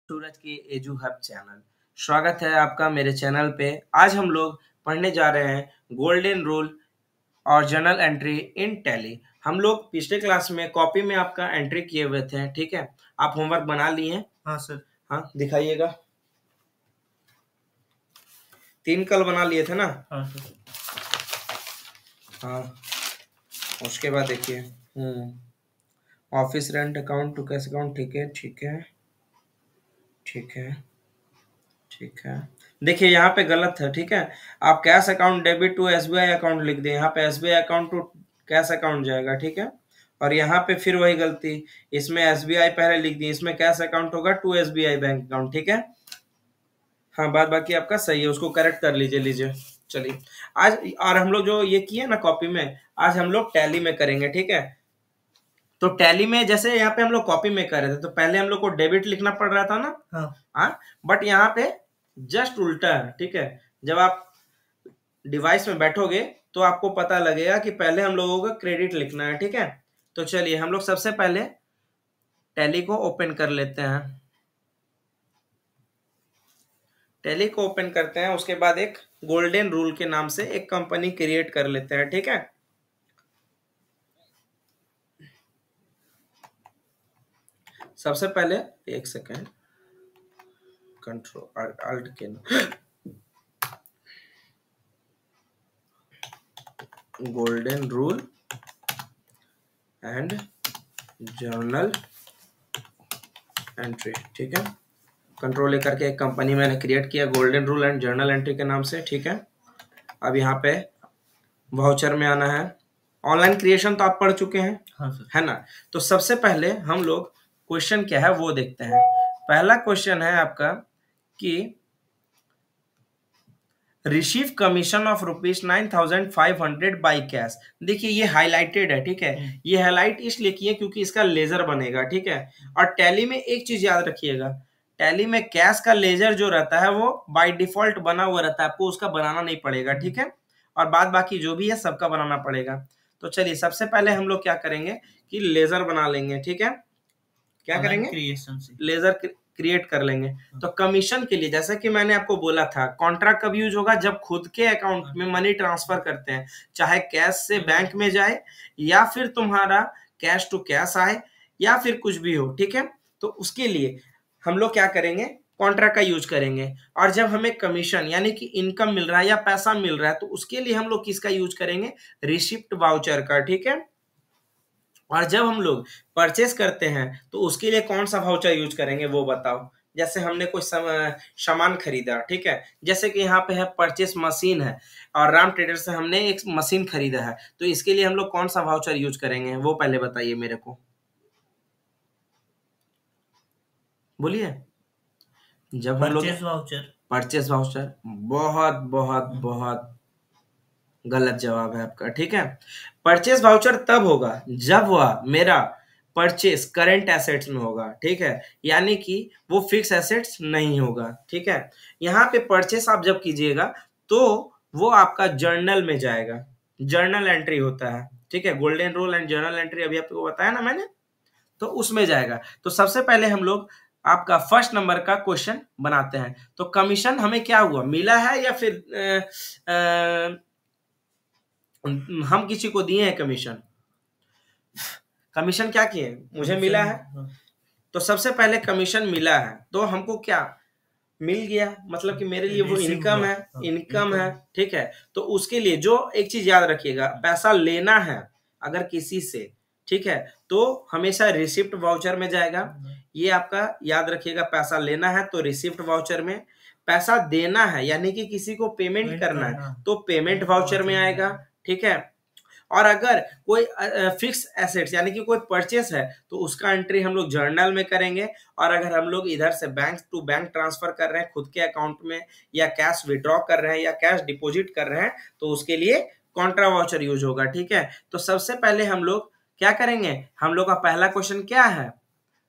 सूरज के edu hub channel. स्वागत है आपका मेरे चैनल पे। आज हम लोग पढ़ने जा रहे हैं गोल्डन रूल और जर्नल एंट्री इन टैली। हम लोग पिछले क्लास में कॉपी में आपका एंट्री किए हुए थे, ठीक है। आप होमवर्क बना लिए हैं? हाँ सर। हाँ, दिखाइएगा। 3 कल बना लिए थे ना? हाँ सर। हाँ, उसके बाद देखिए office rent account to cash account, ठीक है ठीक है ठीक है ठीक है। देखिए यहाँ पे गलत है, ठीक है। आप cash account debit to SBI account लिख दें, यहाँ पे SBI account to cash account जाएगा, ठीक है। और यहाँ पे फिर वही गलती, इसमें एसबीआई पहले लिख दी, इसमें कैश अकाउंट होगा टू एसबीआई बैंक अकाउंट, ठीक है। हाँ, बात बाकी आपका सही है, उसको करेक्ट कर लीजिए। चलिए आज और हम लोग जो ये किए ना कॉपी में, आज हम लोग टैली में करेंगे, ठीक है। तो टैली में जैसे यहाँ पे हम लोग कॉपी में कर रहे थे तो पहले हम लोग को डेबिट लिखना पड़ रहा था ना। हाँ, बट यहाँ पे जस्ट उल्टा है, ठीक है। जब आप डिवाइस में बैठोगे तो आपको पता लगेगा कि पहले हम लोगों को क्रेडिट लिखना है, ठीक है। तो चलिए हम लोग सबसे पहले टैली को ओपन कर लेते हैं। टैली को ओपन करते हैं, उसके बाद एक गोल्डन रूल के नाम से एक कंपनी क्रिएट कर लेते हैं, ठीक है। सबसे पहले एक सेकेंड, कंट्रोल अल्ट के golden rule and journal entry, ठीक है। कंट्रोल लेकर के एक कंपनी मैंने क्रिएट किया golden rule and journal entry के नाम से, ठीक है। अब यहाँ पे वाउचर में आना है। ऑनलाइन क्रिएशन तो आप पढ़ चुके हैं। हाँ सर। है ना। तो सबसे पहले हम लोग क्वेश्चन क्या है वो देखते हैं। पहला क्वेश्चन है आपका कि receive commission of ₹9,500 by cash. देखिए ये हाईलाइटेड है, ठीक है। ये हाईलाइट इसलिए किए क्योंकि इसका लेजर बनेगा, ठीक है। और टैली में एक चीज याद रखिएगा, टैली में कैश का लेजर जो रहता है वो बाय डिफॉल्ट बना हुआ रहता है, आपको उसका बनाना नहीं पड़ेगा, ठीक है। और बाद बाकी जो भी है सबका बनाना पड़ेगा। तो चलिए सबसे पहले हम लोग क्या करेंगे कि लेजर बना लेंगे, ठीक है। क्या करेंगे? क्रिएशन से लेजर क्रिएट कर लेंगे। तो कमीशन के लिए जैसा कि मैंने आपको बोला था, कॉन्ट्रैक्ट कब यूज होगा? जब खुद के अकाउंट में मनी ट्रांसफर करते हैं, चाहे कैश से बैंक में जाए या फिर तुम्हारा कैश टू कैश आए या फिर कुछ भी हो, ठीक है। तो उसके लिए हम लोग क्या करेंगे? कॉन्ट्रैक्ट का यूज करेंगे। और जब हमें कमीशन यानी कि इनकम मिल रहा है या पैसा मिल रहा है तो उसके लिए हम लोग किसका यूज करेंगे? रिसिप्ट वाउचर का, ठीक है। और जब हम लोग परचेस करते हैं तो उसके लिए कौन सा वाउचर यूज करेंगे वो बताओ। जैसे हमने कोई सामान खरीदा, ठीक है। जैसे कि यहाँ पे है परचेस मशीन है और राम ट्रेडर से हमने एक मशीन खरीदा है, तो इसके लिए हम लोग कौन सा वाउचर यूज करेंगे वो पहले बताइए मेरे को, बोलिए। जब हम लोग परचेस वाउचर, बहुत बहुत बहुत गलत जवाब है आपका, ठीक है। परचेस वाउचर तब होगा जब वह मेरा परचेस करंट एसेट्स में होगा, ठीक है। यानी कि वो फिक्स एसेट्स नहीं होगा, ठीक है। यहाँ पे परचेस आप जब कीजिएगा तो वो आपका जर्नल में जाएगा, जर्नल एंट्री होता है, ठीक है। Golden rule and journal entry अभी आपको बताया ना मैंने, तो उसमें जाएगा। तो सबसे पहले हम लोग आपका फर्स्ट नंबर का क्वेश्चन बनाते हैं। तो कमीशन हमें क्या हुआ, मिला है या फिर हम किसी को दिए हैं कमीशन? कमीशन क्या किए? मुझे मिला है। तो सबसे पहले कमीशन मिला है तो हमको क्या मिल गया, मतलब कि मेरे लिए वो इनकम है, इनकम है, ठीक है। तो उसके लिए जो एक चीज याद रखिएगा, पैसा लेना है अगर किसी से, ठीक है, तो हमेशा रिसिप्ट वाउचर में जाएगा। ये आपका याद रखिएगा, पैसा लेना है तो रिसिप्ट वाउचर में, पैसा देना है यानी कि किसी को पेमेंट करना है तो पेमेंट वाउचर में आएगा, ठीक है। और अगर कोई फिक्स एसेट्स यानी कि कोई परचेस है तो उसका एंट्री हम लोग जर्नल में करेंगे। और अगर हम लोग इधर से बैंक टू बैंक ट्रांसफर कर रहे हैं खुद के अकाउंट में, या कैश विड्रॉ कर रहे हैं या कैश डिपॉजिट कर रहे हैं, तो उसके लिए कॉन्ट्रा वाउचर यूज होगा, ठीक है। तो सबसे पहले हम लोग क्या करेंगे? हम लोग का पहला क्वेश्चन क्या है?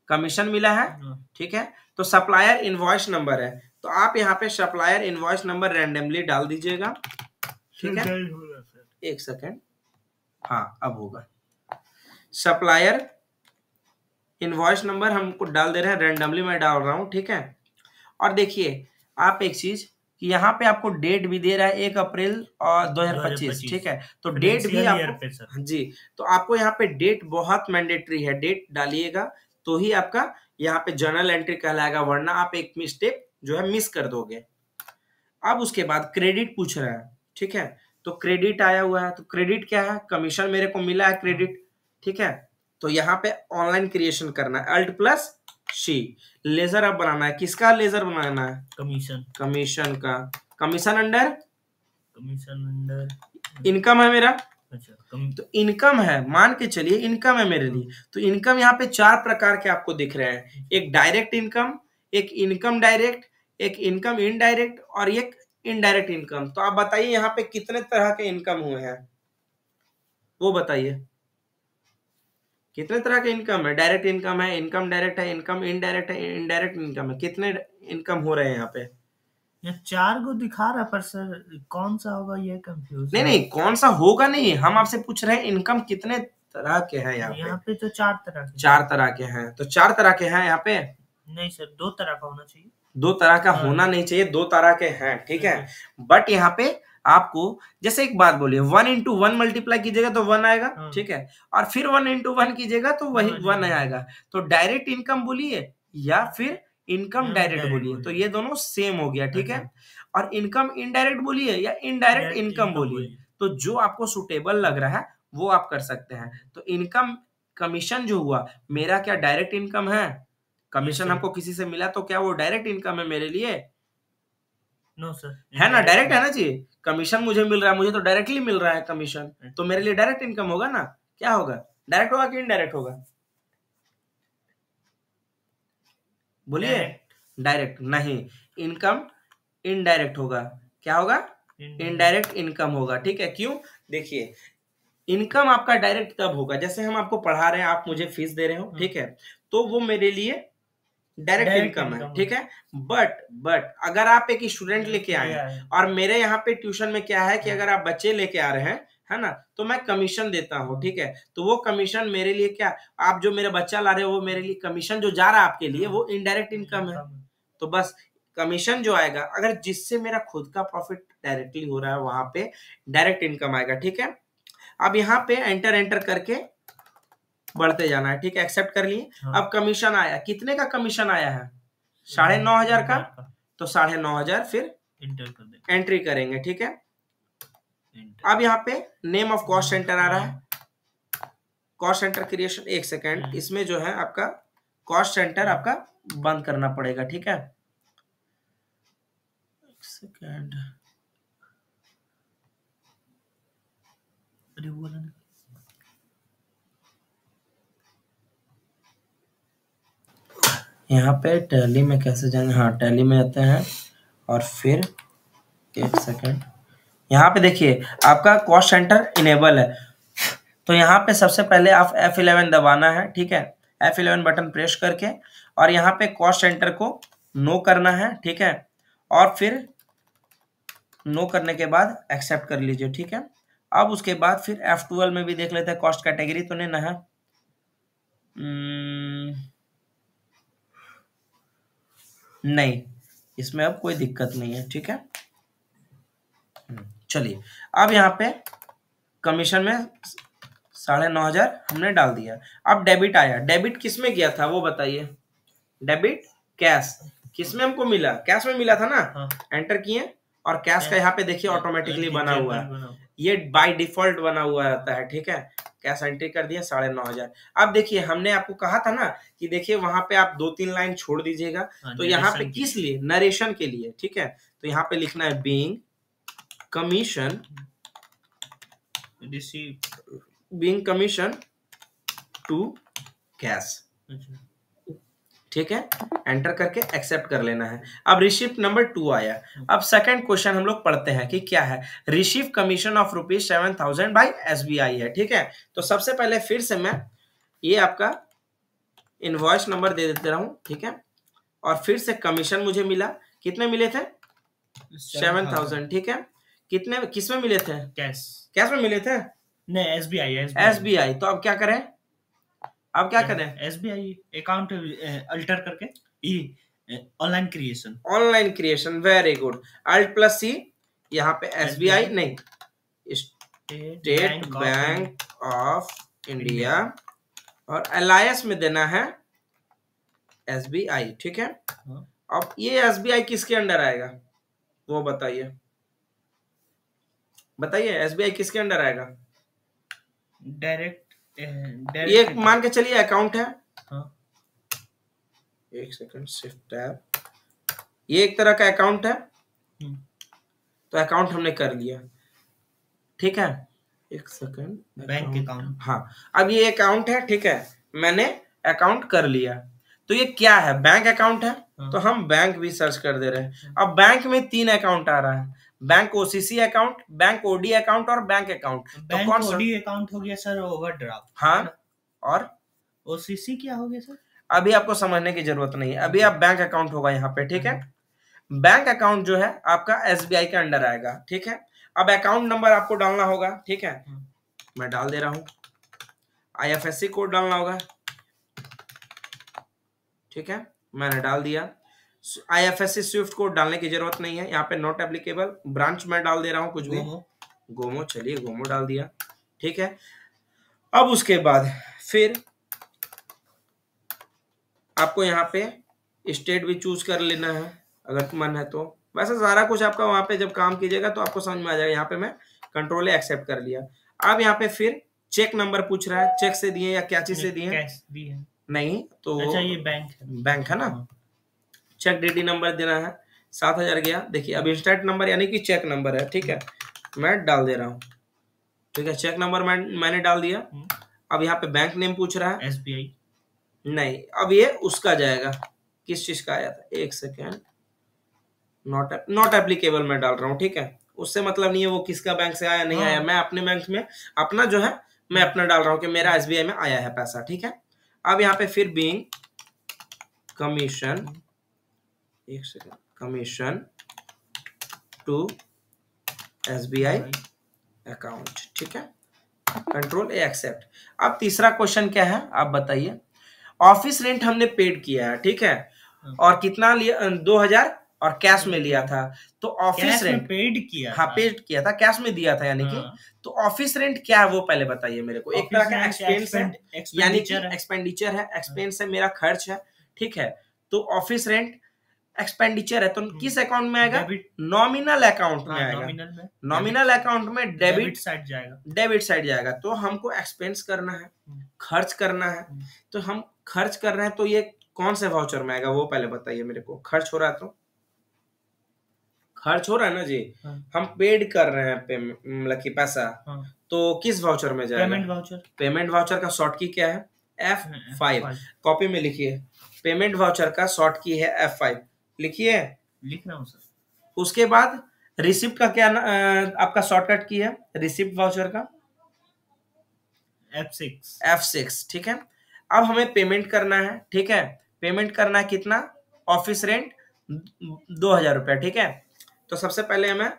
कमीशन मिला है, ठीक है। तो सप्लायर इनवॉइस नंबर है, तो आप यहाँ पे सप्लायर इनवॉइस नंबर रैंडमली डाल दीजिएगा, ठीक है। एक सेकेंड, हाँ अब होगा। सप्लायर इनवॉइस नंबर हमको डाल दे रहे हैं, रैंडमली मैं डाल रहा हूँ, ठीक है। और देखिए आप एक चीज कि यहाँ पे आपको डेट भी दे रहा है 1 अप्रैल और 2025, ठीक है। तो डेट भी आपको, जी, तो आपको यहाँ पे डेट बहुत मैंडेटरी है, डेट डालिएगा तो ही आपका यहाँ पे जर्नल एंट्री कहलाएगा, वरना आप एक स्टेप जो है मिस कर दोगे। अब उसके बाद क्रेडिट पूछ रहा है, ठीक है। तो क्रेडिट आया हुआ है, तो क्रेडिट क्या है, कमीशन मेरे को मिला है क्रेडिट, ठीक है। तो यहाँ पे ऑनलाइन क्रिएशन करना है, अल्ट प्लस सी, लेजर अब बनाना है, किसका लेजर बनाना है, कमीशन का, कमीशन अंडर इनकम है मेरा, अच्छा, तो इनकम है, मान के चलिए इनकम है मेरे लिए। तो इनकम यहाँ पे 4 प्रकार के आपको दिख रहे हैं, एक डायरेक्ट इनकम, एक इनकम डायरेक्ट, एक इनकम इनडायरेक्ट और एक इनडायरेक्ट इनकम। तो आप बताइए यहाँ पे कितने तरह के इनकम हुए हैं, वो बताइए कितने तरह के इनकम है, डायरेक्ट इनकम है, इनकम डायरेक्ट है, इनकम इनडायरेक्ट है, इनडायरेक्ट इनकम है, कितने इनकम हो रहे हैं यहाँ पे, ये 4 को दिखा रहा है, पर सर कौन सा होगा ये कंफ्यूज। नहीं कौन सा होगा नहीं, हम आपसे पूछ रहे हैं इनकम कितने तरह के हैं यहाँ पे तो 4 तरह के, 4 तरह के हैं। तो 4 तरह के हैं यहाँ पे, नहीं सर 2 तरह का होना चाहिए, 2 तरह का होना नहीं चाहिए, 2 तरह के हैं, ठीक है। बट यहाँ पे आपको जैसे एक बात बोलिए, 1 into 1 मल्टीप्लाई कीजिएगा तो 1 आएगा, ठीक है, और फिर 1 into 1 कीजिएगा तो वही 1 आएगा। तो डायरेक्ट इनकम बोलिए या फिर इनकम डायरेक्ट बोलिए, तो ये दोनों सेम हो गया, ठीक है। और इनकम इनडायरेक्ट बोलिए या इनडायरेक्ट इनकम बोलिए, तो जो आपको सुटेबल लग रहा है वो आप कर सकते हैं। तो इनकम कमीशन जो हुआ मेरा, क्या डायरेक्ट इनकम है, कमीशन हमको किसी से मिला तो क्या वो डायरेक्ट इनकम है मेरे लिए, नो सर, है ना, डायरेक्ट है ना जी। कमीशन मुझे मिल रहा है, मुझे तो डायरेक्टली मिल रहा है कमीशन, तो मेरे लिए डायरेक्ट इनकम होगा ना, क्या होगा, डायरेक्ट होगा कि इनडायरेक्ट होगा, बोलिए। डायरेक्ट नहीं, इनकम इनडायरेक्ट होगा, क्या होगा, इनडायरेक्ट इनकम होगा, ठीक है। क्यों, देखिए इनकम आपका डायरेक्ट तब होगा, जैसे हम आपको पढ़ा रहे हैं, आप मुझे फीस दे रहे हो, ठीक है, तो वो मेरे लिए डायरेक्ट इनकम है, ठीक है। बट अगर आप एक स्टूडेंट लेके आए हैं और मेरे यहाँ पे ट्यूशन में क्या है कि अगर आप बच्चे लेके आ रहे हैं, है ना, तो मैं कमीशन देता हूँ, ठीक है। तो वो कमीशन मेरे लिए क्या, आप जो मेरा बच्चा ला रहे हो वो मेरे लिए कमीशन जो जा रहा है आपके लिए वो इनडायरेक्ट इनकम है। तो बस कमीशन जो आएगा, अगर जिससे मेरा खुद का प्रॉफिट डायरेक्टली हो रहा है वहां पे डायरेक्ट इनकम आएगा, ठीक है। अब यहाँ पे एंटर करके बढ़ते जाना है, ठीक है, एक्सेप्ट कर लिए। अब कमीशन आया, कितने का कमीशन आया है, 9,500 का, तो 9,500 फिर एंट्री करेंगे, ठीक है। अब यहाँ पे नेम ऑफ कॉस्ट सेंटर आ रहा है, कॉस्ट सेंटर क्रिएशन, एक सेकेंड, इसमें जो है आपका कॉस्ट सेंटर आपका बंद करना पड़ेगा, ठीक है, एक सेकेंड, यहाँ पे टैली में कैसे जाएंगे, हाँ टैली में आते हैं और फिर एक सेकेंड, यहाँ पे देखिए आपका कॉस्ट सेंटर इनेबल है, तो यहाँ पे सबसे पहले आप F11 दबाना है, ठीक है, F11 बटन प्रेस करके, और यहाँ पे कॉस्ट सेंटर को नो करना है, ठीक है, और फिर नो करने के बाद एक्सेप्ट कर लीजिए, ठीक है। अब उसके बाद फिर F12 में भी देख लेते हैं, कॉस्ट कैटेगरी तो नहीं ना है, नहीं, इसमें अब कोई दिक्कत नहीं है, ठीक है। चलिए अब यहाँ पे कमीशन में 9,500 हमने डाल दिया। अब डेबिट आया, डेबिट किस में गया था वो बताइए, डेबिट कैश, किस में हमको मिला, कैश में मिला था ना, एंटर किए, और कैश का यहाँ पे देखिए ऑटोमेटिकली बना हुआ है, ये बाय डिफॉल्ट बना हुआ रहता है, ठीक है। कैश एंट्री कर दिया 9,500। अब देखिए हमने आपको कहा था ना कि देखिए वहां पे आप 2-3 लाइन छोड़ दीजिएगा, तो यहाँ पे किस लिए, नरेशन के लिए, ठीक है। तो यहाँ पे लिखना है being commission being commission to cash, ठीक है, एंटर करके एक्सेप्ट कर लेना है। अब रिसिप्ट नंबर 2 आया। अब सेकंड क्वेश्चन हम लोग पढ़ते हैं कि क्या है, receive commission of ₹7,000 by SBI है, ठीक है। तो सबसे पहले फिर से मैं ये आपका इनवॉइस नंबर दे देता हूं, ठीक है, और फिर से कमीशन मुझे मिला, कितने मिले थे, 7,000, ठीक है। कितने किस में मिले थे, कैश में मिले थे, नहीं SBI। तो अब क्या करें, अब क्या करें, SBI अकाउंट अल्टर करके online creation. Online creation, very good. Alt plus C, यहाँ पे SBI नहीं, स्टेट बैंक ऑफ इंडिया, और एलायस में देना है SBI, ठीक है। अब ये SBI किसके अंडर आएगा वो बताइए, बताइए SBI किसके अंडर आएगा? डायरेक्ट ये मान के चलिए अकाउंट है, हाँ। एक सेकंड, शिफ्ट टैब, ये एक तरह का अकाउंट है, तो अकाउंट हमने कर लिया, ठीक है। एक सेकंड, बैंक अकाउंट, हाँ, अब ये अकाउंट है, ठीक है, मैंने अकाउंट कर लिया, तो ये क्या है, बैंक अकाउंट है, तो हम बैंक भी सर्च कर दे रहे हैं। अब बैंक में 3 अकाउंट आ रहा है, bank OCC account, bank OD account और बैंक अकाउंट। तो कौन सा OD अकाउंट हो गया सर? ओवरड्राफ्ट। हाँ, और OCC क्या हो गया सर? अभी आपको समझने की जरूरत नहीं है, अभी आप बैंक अकाउंट होगा यहाँ पे, ठीक है। बैंक अकाउंट जो है आपका SBI के अंडर आएगा, ठीक है। अब अकाउंट नंबर आपको डालना होगा, ठीक है, मैं डाल दे रहा हूं। IFSC कोड डालना होगा, ठीक है, मैंने डाल दिया। IFSC स्विफ्ट कोड डालने की जरूरत नहीं है, यहाँ पे नॉट एप्लीकेबल। ब्रांच में डाल दे रहा हूँ कुछ भी, गोमो, चलिए गोमो डाल दिया, ठीक है। अब उसके बाद फिर आपको यहाँ पे स्टेट भी चूज कर लेना है अगर मन है तो। वैसे सारा कुछ आपका वहां पे जब काम कीजिएगा तो आपको समझ में आ जाएगा। यहाँ पे मैं कंट्रोल एक्सेप्ट कर लिया। अब यहाँ पे फिर चेक नंबर पूछ रहा है, चेक से दिए या क्या चीज से दिए? कैश दिए नहीं तो अच्छा, ये बैंक है, बैंक है ना। चेक DD नंबर देना है, 7000 गया। देखिए अब इंस्टेंट नंबर यानी कि चेक नंबर है, ठीक है, मैं डाल दे रहा हूँ, ठीक है। चेक नंबर मैंने डाल दिया। अब यहाँ पे बैंक नेम पूछ रहा है, SBI नहीं, अब ये उसका जाएगा, किस चीज का आया था, एक सेकेंड, नॉट एप्लीकेबल मैं डाल रहा हूँ, ठीक है। उससे मतलब नहीं है वो किसका बैंक से आया नहीं आया, मैं अपने बैंक में अपना जो है मैं अपना डाल रहा हूँ कि मेरा SBI में आया है पैसा, ठीक है। अब यहाँ पे फिर बीइंग कमीशन, एक second, commission to SBI account, ठीक है, कंट्रोल A एक्सेप्ट। अब तीसरा क्वेश्चन क्या है आप बताइए। ऑफिस रेंट हमने पेड किया है, ठीक है, और कितना लिया, 2000, और कैश में लिया था। तो ऑफिस रेंट पेड किया, हाँ पेड किया था, कैश में दिया था यानी कि। तो ऑफिस रेंट क्या है वो पहले बताइए मेरे को। एक तरह का एक्सपेंस है, यानी कि एक्सपेंडिचर है, एक्सपेंस है, मेरा खर्च है, ठीक है। तो ऑफिस रेंट एक्सपेंडिचर है, तो किस अकाउंट में आएगा? नॉमिनल अकाउंट में आएगा। नॉमिनल अकाउंट में डेबिट साइड जाएगा, डेबिट साइड जाएगा। तो हमको एक्सपेंस करना है, खर्च करना है, तो हम खर्च कर रहे हैं, तो ये कौन से वाउचर में आएगा वो पहले बताइए मेरे को। खर्च हो रहा है तो खर्च हो रहा है ना जी, हम पेड कर रहे हैं मतलब कि पैसा, तो किस वाउचर में जाएगा? Payment voucher. पेमेंट वाउचर का शॉर्ट की क्या है? F5। कॉपी में लिखिए, पेमेंट वाउचर का शॉर्ट की है F5, लिखिए। लिख रहा हूं सर। उसके बाद रिसिप्ट का क्या आपका शॉर्टकट की है रिसिप्ट वाउचर का? F6, ठीक है। अब हमें पेमेंट करना है, ठीक है, पेमेंट करना है कितना? ऑफिस रेंट 2000 रुपया, ठीक है। तो सबसे पहले मैं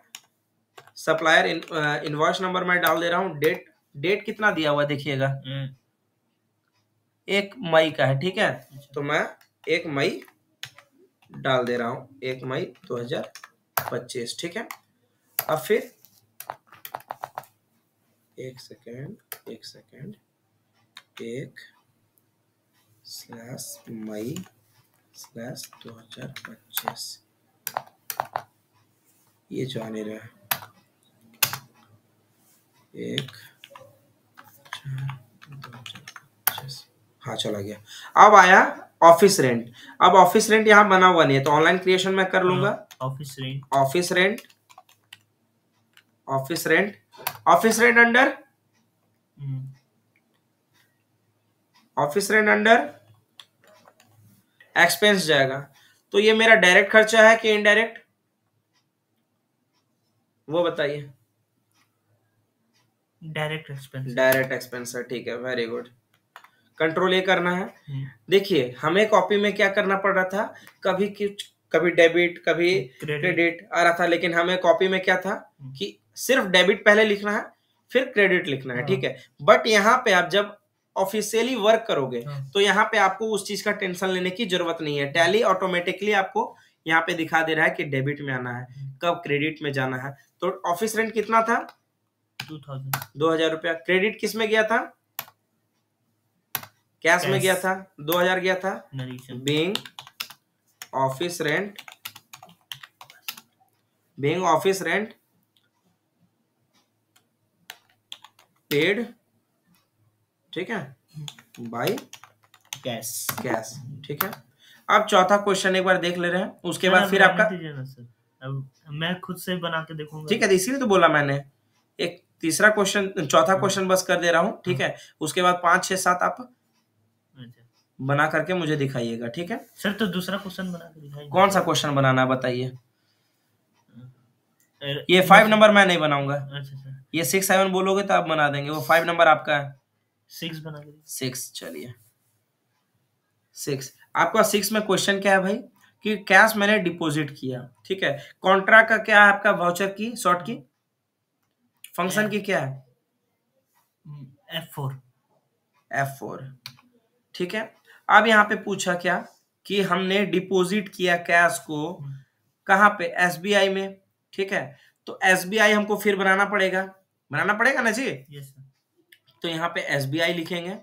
सप्लायर इनवॉइस नंबर में डाल दे रहा हूँ। डेट कितना दिया हुआ देखिएगा, 1 मई का है, ठीक है। तो मैं 1 मई डाल दे रहा हूँ, 1 मई 2025, ठीक है। अब फिर एक सेकेंड 1/मई/2025, ये जो आने रहा है 1/4/2025, हाँ चला गया। अब आया ऑफिस रेंट। अब ऑफिस रेंट यहाँ बना हुआ नहीं है, तो ऑनलाइन क्रिएशन में कर लूंगा। ऑफिस रेंट अंडर एक्सपेंस जाएगा। तो ये मेरा डायरेक्ट खर्चा है कि इनडायरेक्ट, वो बताइए। डायरेक्ट एक्सपेंस है, ठीक है, वेरी गुड। कंट्रोल ए करना है। देखिए हमें कॉपी में क्या करना पड़ रहा था, कभी डेबिट कभी क्रेडिट आ रहा था, लेकिन हमें कॉपी में क्या था कि सिर्फ डेबिट पहले लिखना है फिर क्रेडिट लिखना है, ठीक है। बट यहाँ पे आप जब ऑफिशियली वर्क करोगे हाँ। तो यहाँ पे आपको उस चीज का टेंशन लेने की जरूरत नहीं है। टैली ऑटोमेटिकली आपको यहाँ पे दिखा दे रहा है कि डेबिट में आना है, कब क्रेडिट में जाना है। तो ऑफिस रेंट कितना था? 2000 रुपया। क्रेडिट किस में गया था? कैश में गया था, 2000 गया था। बीइंग ऑफिस रेंट पेड, ठीक है, बाय कैश। ठीक है। अब चौथा क्वेश्चन एक बार देख ले रहे हैं, उसके बाद फिर आपका अब मैं खुद से बना के देखूंगा। ठीक है, इसीलिए तो बोला मैंने। एक तीसरा क्वेश्चन, चौथा क्वेश्चन बस कर दे रहा हूँ, ठीक है। उसके बाद 5 6 7 आप बना करके मुझे दिखाइएगा, ठीक है सर। तो दूसरा क्वेश्चन बना के दिखाइए। कौन सा क्वेश्चन बनाना है बताइए? ये 5 नंबर मैं नहीं बनाऊंगा। अच्छा सर। ये 6 7 बोलोगे तो आप बना देंगे, वो 5 नंबर आपका है। 6 बना के 6, चलिए 6। आपका 6 में क्वेश्चन क्या है भाई कि कैश मैंने डिपॉजिट किया, ठीक है। कॉन्ट्रा का क्या है आपका? वाउचर की शॉर्ट की फंक्शन की क्या है? F4, ठीक है। अब यहाँ पे पूछा क्या कि हमने डिपॉजिट किया कैश को कहाँ पे? SBI में, ठीक है। तो SBI हमको फिर बनाना पड़ेगा ना जी। Yes sir. तो यहाँ पे SBI लिखेंगे।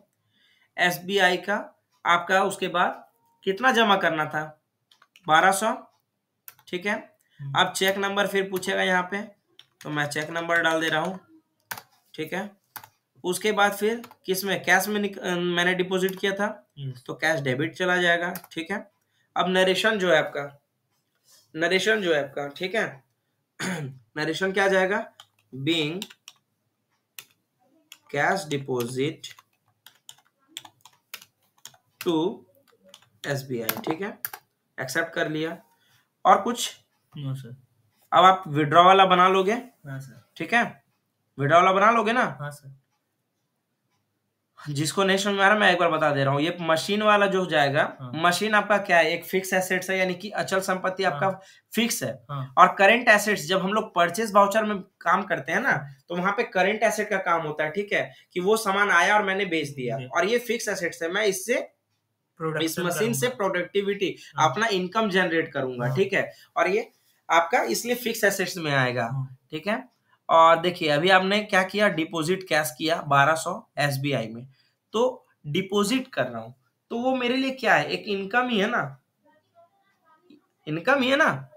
SBI का आपका उसके बाद कितना जमा करना था? 1200, ठीक है। अब चेक नंबर फिर पूछेगा यहाँ पे, तो मैं चेक नंबर डाल दे रहा हूँ, ठीक है। उसके बाद फिर किसमें? कैश में मैंने डिपॉजिट किया था, तो कैश डेबिट चला जाएगा, ठीक है। अब नरेशन जो है आपका, ठीक है, नरेशन क्या जाएगा? Being cash deposit to SBI, ठीक है। एक्सेप्ट कर लिया। और कुछ? No sir. अब आप विड्रॉ वाला बना लोगे? हाँ सर। ठीक है, विड्रॉ वाला बना लोगे ना? हाँ सर। जिसको नहीं समझ में आ रहा मैं एक बार बता दे रहा हूँ। ये मशीन वाला जो जाएगा, मशीन आपका क्या है? एक फिक्स एसेट्स है, यानी कि अचल संपत्ति आपका फिक्स है। और करेंट एसेट्स, जब हम लोग परचेज वाउचर में काम करते हैं ना, तो वहां पे करेंट एसेट का काम होता है, ठीक है, कि वो सामान आया और मैंने बेच दिया। और ये फिक्स एसेट्स है, मैं इससे इस मशीन से प्रोडक्टिविटी अपना इनकम जनरेट करूंगा, ठीक है। और ये आपका इसलिए फिक्स एसेट्स में आएगा, ठीक है। और देखिए अभी आपने क्या किया? डिपॉजिट कैश किया 1200 SBI में, तो डिपॉजिट कर रहा हूं, तो वो मेरे लिए क्या है? एक इनकम ही है ना,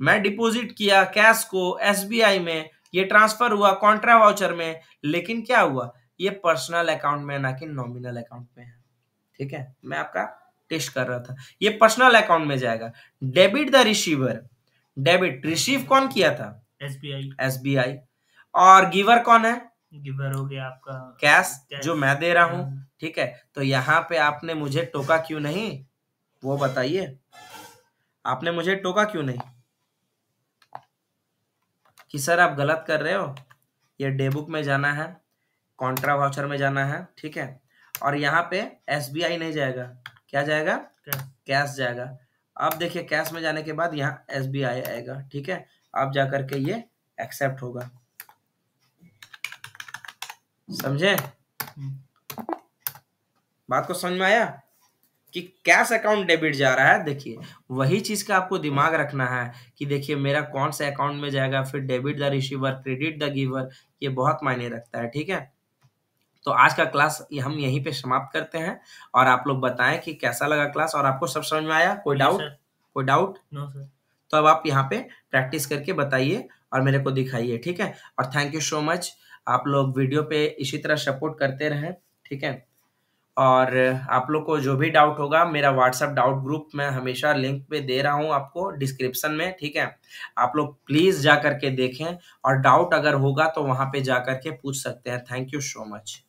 मैं डिपॉजिट किया कैश को SBI में, ये ट्रांसफर हुआ कॉन्ट्रा वाउचर में, लेकिन क्या हुआ? ये पर्सनल अकाउंट में ना कि नॉमिनल अकाउंट में है, ठीक है। मैं आपका टेस्ट कर रहा था, ये पर्सनल अकाउंट में जाएगा। Debit the receiver, debit receive कौन किया था? SBI। और गिवर कौन है? गिवर हो गया आपका कैश, जो मैं दे रहा हूं, ठीक है। तो यहाँ पे आपने मुझे टोका क्यों नहीं, वो बताइए। आपने मुझे टोका क्यों नहीं कि सर आप गलत कर रहे हो? ये डेबुक में जाना है, कॉन्ट्रा वाउचर में जाना है, ठीक है। और यहाँ पे SBI नहीं जाएगा, क्या जाएगा? कैश जाएगा। अब देखिए कैश में जाने के बाद यहाँ SBI आएगा, ठीक है। अब जाकर के ये एक्सेप्ट होगा, समझे? बात को समझ में आया कि कैश अकाउंट डेबिट जा रहा है? देखिए वही चीज का आपको दिमाग रखना है कि देखिए मेरा कौन सा अकाउंट में जाएगा, फिर debit the receiver, credit the giver, ये बहुत मायने रखता है, ठीक है। तो आज का क्लास हम यहीं पे समाप्त करते हैं, और आप लोग बताएं कि कैसा लगा क्लास, और आपको सब समझ में आया? कोई डाउट? No sir. तो अब आप यहाँ पे प्रैक्टिस करके बताइए और मेरे को दिखाइए, ठीक है। और थैंक यू सो मच, आप लोग वीडियो पे इसी तरह सपोर्ट करते रहें, ठीक है। और आप लोग को जो भी डाउट होगा, मेरा व्हाट्सएप डाउट ग्रुप मैं हमेशा लिंक पे दे रहा हूँ आपको डिस्क्रिप्शन में, ठीक है। आप लोग प्लीज जा करके देखें, और डाउट अगर होगा तो वहां पे जा करके पूछ सकते हैं। Thank you so much.